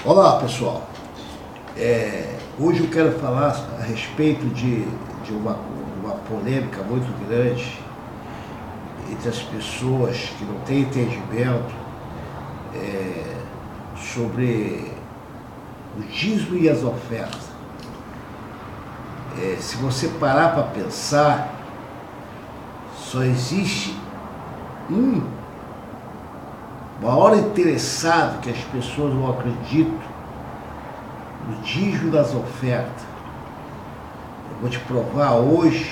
Olá pessoal, hoje eu quero falar a respeito de uma polêmica muito grande entre as pessoas que não têm entendimento sobre o dízimo e as ofertas. Se você parar para pensar, só existe um maior interessado que as pessoas não acreditam no dízimo das ofertas. Eu vou te provar hoje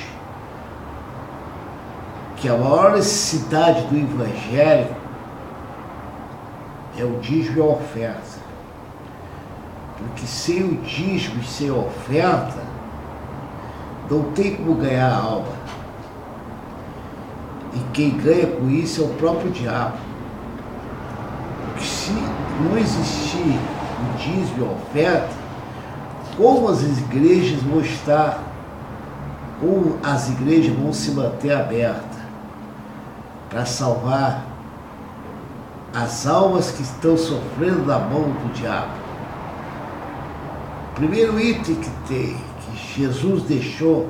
que a maior necessidade do evangelho é o dízimo e a oferta. Porque sem o dízimo e sem a oferta, não tem como ganhar a alma. E quem ganha com isso é o próprio diabo. Porque se não existir o dízimo e a oferta, como as igrejas vão estar, ou as igrejas vão se manter abertas para salvar as almas que estão sofrendo na mão do diabo? O primeiro item que Jesus deixou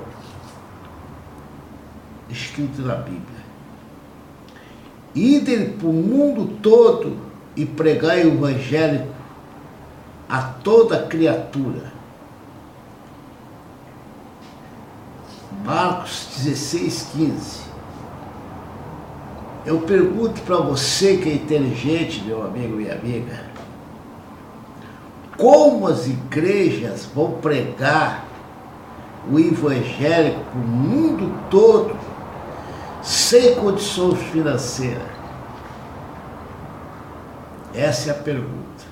escrito na Bíblia: idem para o mundo todo e pregai o evangelho a toda criatura. Marcos 16:15. Eu pergunto para você que é inteligente, meu amigo e minha amiga, como as igrejas vão pregar o evangelho para o mundo todo sem condições financeiras? Essa é a pergunta.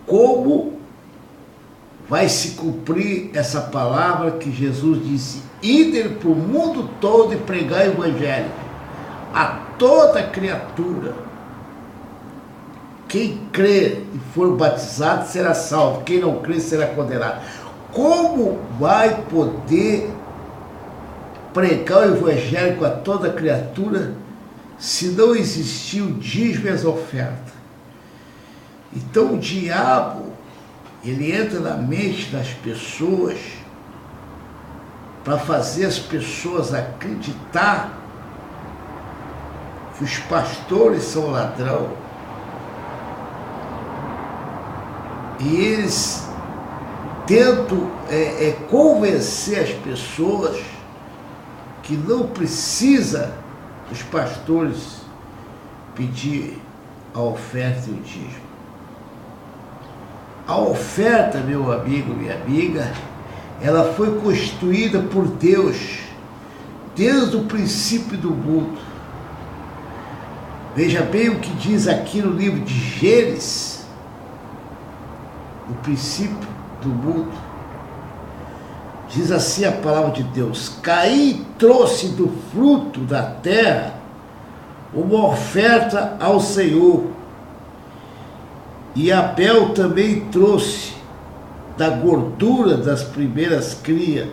Como vai se cumprir essa palavra que Jesus disse: idem para o mundo todo e pregar o evangelho a toda criatura? Quem crer e for batizado será salvo, quem não crer será condenado. Como vai poder pregar o evangelho a toda criatura se não existir o dízimo e as ofertas? Então o diabo, ele entra na mente das pessoas para fazer as pessoas acreditar que os pastores são ladrão. E eles tentam convencer as pessoas que não precisa os pastores pedir a oferta e o dízimo. A oferta, meu amigo, minha amiga, ela foi constituída por Deus desde o princípio do mundo. Veja bem o que diz aqui no livro de Gênesis, no princípio do mundo. Diz assim a palavra de Deus: Caim trouxe do fruto da terra uma oferta ao Senhor, e Abel também trouxe da gordura das primeiras crias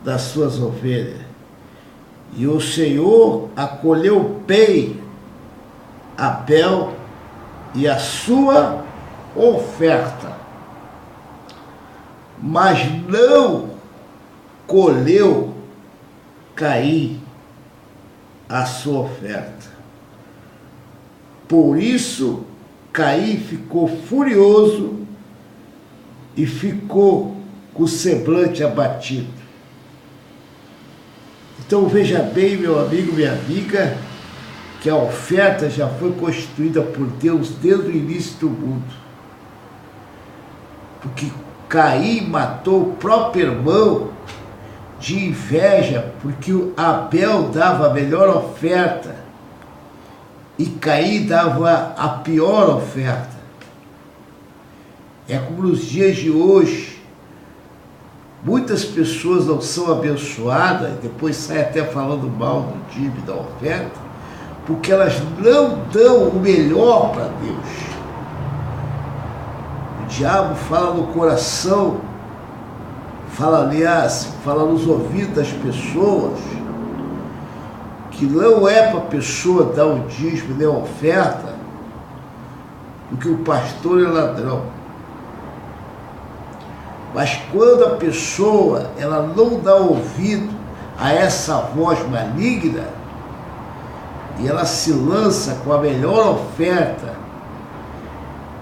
das suas ovelhas. E o Senhor acolheu bem Abel e a sua oferta, mas não colheu Caim a sua oferta. Por isso Caim ficou furioso e ficou com o semblante abatido. Então veja bem, meu amigo, minha amiga, que a oferta já foi constituída por Deus desde o início do mundo. Porque Caim matou o próprio irmão de inveja, porque o Abel dava a melhor oferta e Caim dava a pior oferta. É como nos dias de hoje, muitas pessoas não são abençoadas, depois saem até falando mal do dízimo e da oferta, porque elas não dão o melhor para Deus. O diabo fala no coração, fala nos ouvidos das pessoas, que não é para a pessoa dar o dízimo nem a oferta, porque o pastor é ladrão. Mas quando a pessoa ela não dá ouvido a essa voz maligna, e ela se lança com a melhor oferta,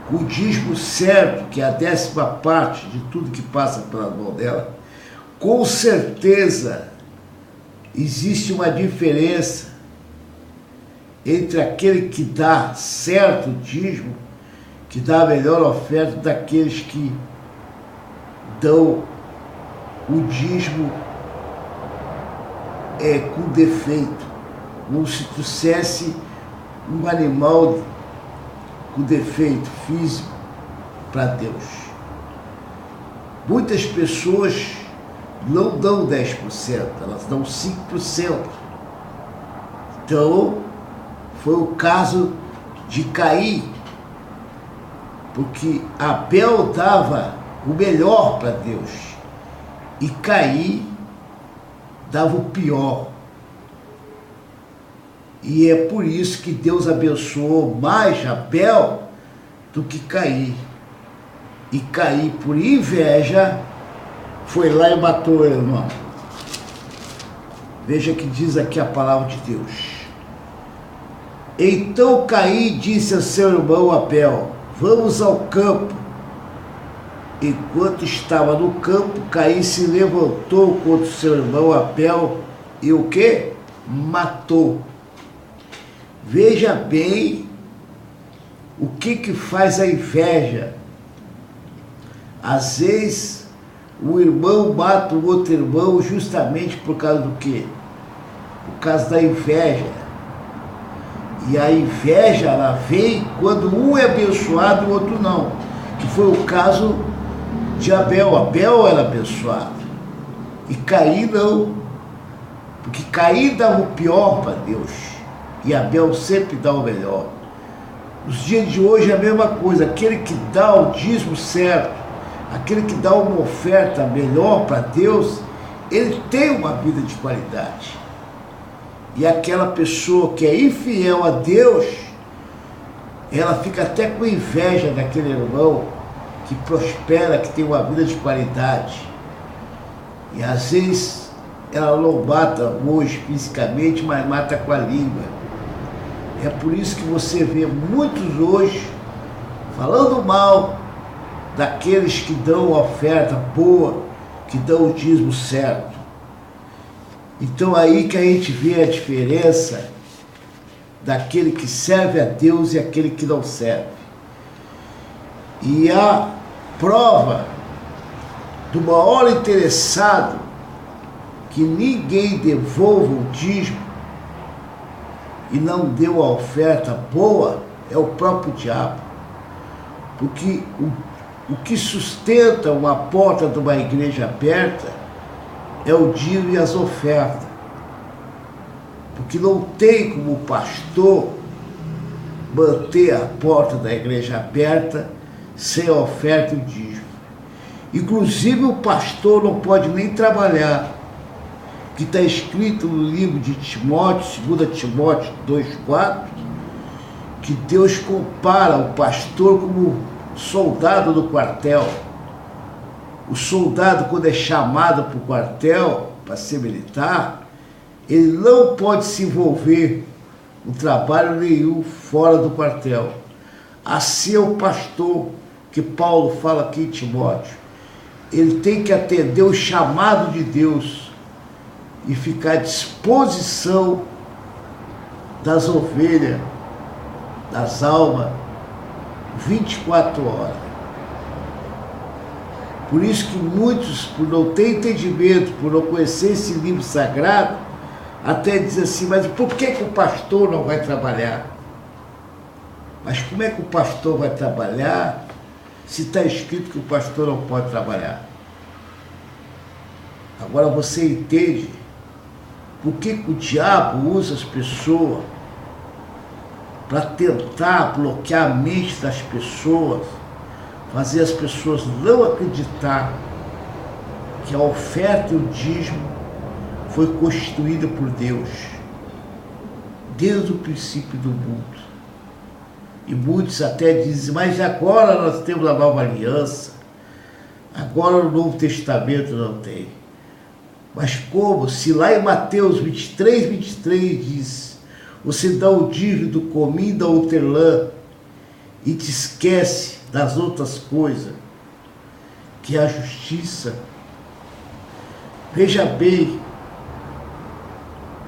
com o dízimo certo, que é a 10ª parte de tudo que passa pela mão dela, com certeza existe uma diferença entre aquele que dá certo o dízimo, que dá a melhor oferta, daqueles que dão o dízimo com defeito, como se trouxesse um animal com defeito físico para Deus. Muitas pessoas não dão 10%, elas dão 5%. Então, foi o caso de Caim, porque Abel dava o melhor para Deus e Caim dava o pior. E é por isso que Deus abençoou mais Abel do que Caim. E Caim, por inveja, foi lá e matou o irmão. Veja que diz aqui a palavra de Deus. Então Caim disse a seu irmão Abel: vamos ao campo. Enquanto estava no campo, Caim se levantou contra o seu irmão Abel e o quê? Matou. Veja bem o que faz a inveja. Às vezes, o irmão mata o outro irmão justamente por causa do quê? Por causa da inveja. E a inveja, ela vem quando um é abençoado e o outro não. Que foi o caso de Abel. Abel era abençoado. E Caim não. Porque Caim dava o pior para Deus. E Abel sempre dá o melhor. Nos dias de hoje é a mesma coisa. Aquele que dá o dízimo certo, aquele que dá uma oferta melhor para Deus, ele tem uma vida de qualidade. E aquela pessoa que é infiel a Deus, ela fica até com inveja daquele irmão que prospera, que tem uma vida de qualidade. E às vezes ela não mata hoje fisicamente, mas mata com a língua. É por isso que você vê muitos hoje falando mal daqueles que dão a oferta boa, que dão o dízimo certo. Então aí que a gente vê a diferença daquele que serve a Deus e aquele que não serve. E a prova do maior interessado que ninguém devolva o dízimo e não deu a oferta boa é o próprio diabo. Porque o que sustenta uma porta de uma igreja aberta é o dízimo e as ofertas. Porque não tem como o pastor manter a porta da igreja aberta sem a oferta e o dízimo. Inclusive o pastor não pode nem trabalhar, que está escrito no livro de Timóteo, 2 Timóteo 2,4, que Deus compara o pastor como soldado do quartel. O soldado, quando é chamado para o quartel, para ser militar, ele não pode se envolver no trabalho nenhum fora do quartel. Assim é o pastor, que Paulo fala aqui em Timóteo. Ele tem que atender o chamado de Deus e ficar à disposição das ovelhas, das almas, 24 horas. Por isso que muitos, por não ter entendimento, por não conhecer esse livro sagrado, até dizem assim: mas por que o pastor não vai trabalhar? Mas como é que o pastor vai trabalhar se está escrito que o pastor não pode trabalhar? Agora você entende por que o diabo usa as pessoas para tentar bloquear a mente das pessoas, fazer as pessoas não acreditar que a oferta e o dízimo foi constituída por Deus desde o princípio do mundo. E muitos até dizem: mas agora nós temos a nova aliança, Agora no Novo Testamento não tem. Mas como? Se lá em Mateus 23 diz, você dá o dízimo do cominho da hortelã e te esquece das outras coisas, que é a justiça. Veja bem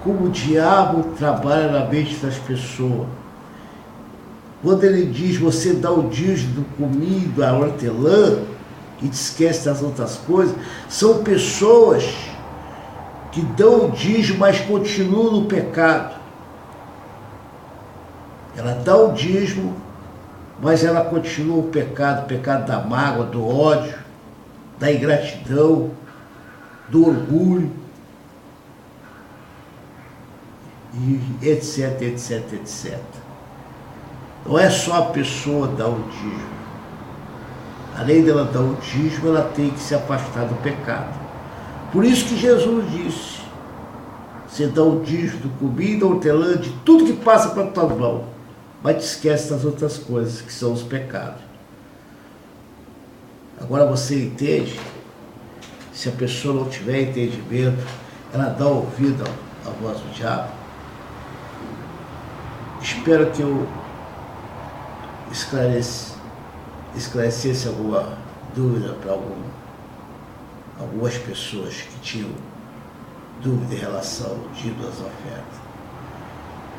como o diabo trabalha na mente das pessoas. Quando ele diz, você dá o dízimo do cominho da hortelã e te esquece das outras coisas, são pessoas que dão o dízimo, mas continuam no pecado. Ela dá o dízimo, mas ela continua o pecado da mágoa, do ódio, da ingratidão, do orgulho, e etc, etc, etc. Não é só a pessoa dar o dízimo. Além dela dar o dízimo, ela tem que se afastar do pecado. Por isso que Jesus disse, você dá o dízimo do cominho, da hortelã, de tudo que passa para tua mão, mas te esquece das outras coisas, que são os pecados. Agora você entende? Se a pessoa não tiver entendimento, ela dá ouvido à voz do diabo. Espero que eu esclarecesse alguma dúvida para algumas pessoas que tinham dúvida em relação ao dia das ofertas.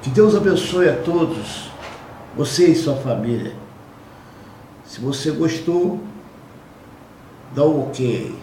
Que Deus abençoe a todos, você e sua família. Se você gostou, dá um ok aí.